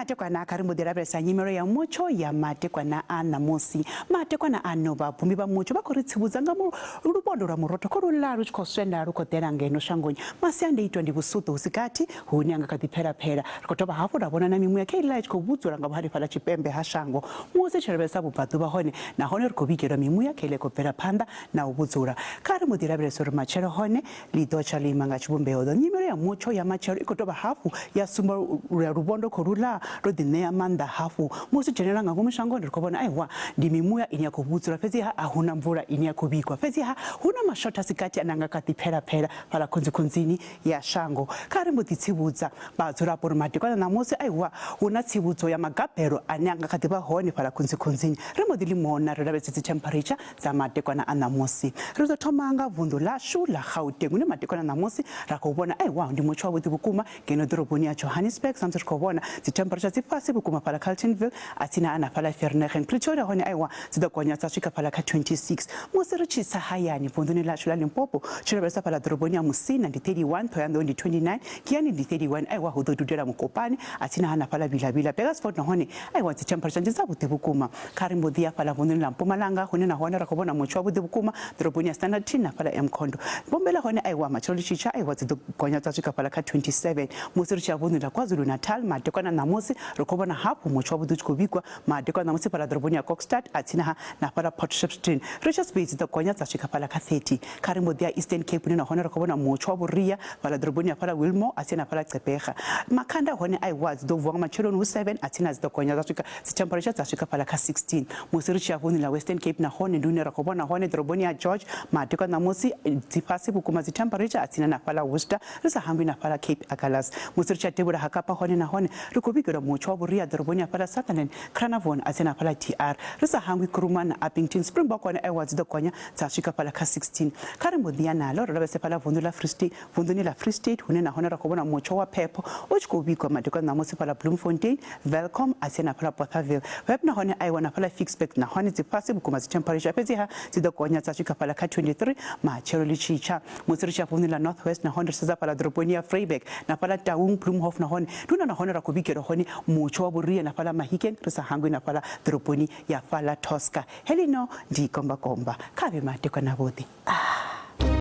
matekwana kari mudirabesa nyimero ya Mutsho ya matekwana ana musi matekwana ano bapfumi ba Mutsho bakori tsibudza nga rubondo ra muroto ko rularu chikoswenda rukotera ngeno shangonyi masiande itwa ndi busuto usikati huni anga katipera pera rikotoba hapo rabona na mimu yake ila chikobudzura nga bahari pala chipembe hashango muze cherebesa bupatu bahone na hone rikobikira mimu yake ile kopera panda na ubudzura kari mudirabesa machero hone lidocha limanga chibumbe odo nyimero ya Mutsho ya machero ikotoba hapo ya sumba rubondo korula rodine amanda hafu musi general nga kumushango ndikobona aiwa ndimimuya ini yakubudzura fezi ha ahuna mvura ini yakubikwa fezi ha huna mashota sikati ananga katipera pera pala kunzini ya shango kari mutitsibudza badzura por matikwana namusi aiwa huna tsibudzo ya magabhero ananga katiba hone pala kunzini remodili mona relabetse temperature za matikwana anamusi rizothomanga vundu lashu la Gauteng ne matikwana namusi rakubona aiwa ndi Mutsho wabuti bukuma ngeno doroboni ya Johannesburg samtse kobona temperature zipasi bukuma pala Carletonville atina ana pala Vereeniging Pretoria hone aiwa zidokonya tsashika pala ka 26 musirichi sahayani vunduni lashu la Limpopo chirabesa pala doroboni ya Musina ndi 31 thoyando ndi 29 kiani ndi 31 aiwa hudodudela mukopani atina ana pala bilabila Beresford na hone aiwa temperature njizabuti bukuma karimbodia pala vunduni la Mpumalanga hone na hone rakobona Mutsho wabuti bukuma doroboni ya Standard na pala Mkhondo bombela hone aiwa macholi chicha aiwa zidokonya tsashika pala ka 27 musirichi vunduni la KwaZulu Natal matekwana namusi rikobona hapo Mutsho wabuti chikobikwa matekwana namusi pala doroboni ya Kokstad atina na pala Port Shepstone Richards Bay zidokonya tsashika pala ka 30 karimbodia Eastern Cape na hone rakobona Mutsho waburia pala doroboni ya pala Wilmore atina pala Gqeberha makhanda hone aiwa dovwa macheloni u7 atina zidokonya tsashika temperature tsashika pala ka 16 musirichi yavuni la Western Cape na hone ndune rakobona hone doroboni ya George matekwana namusi zipasi bukuma temperature atina na pala Worcester risahambi na pala Cape Agalas musirichi yatebura hakapa hone na hone rikobikira Mutsho waburia doroboni ya pala Sutherland Cranavon atina pala TR risahambi Kuruma na Appington Springbok hone aiwa zidokonya tsashika pala ka 16 karimbodia nalo rabese pala vundula Free State hone na hone rakobona Mutsho wa Phepo uchikobikwa matekwana namusi pala Bloemfontein Welcome atina pala Bothaville webna hone aiwa na pala Fixback na hone zipasi bukuma temperature pezi ha zidokonya tsashika pala ka 23 machero lichicha musirichi yavunila Northwest na hone siza pala doroboni ya Vryburg na pala Taung Bloemhof na hone nduna na hone rakobikira hone Mutsho waburia na pala Mahikeng risahangwe na pala doroboni ya pala Tosca helino ndi komba kabe matekwana bote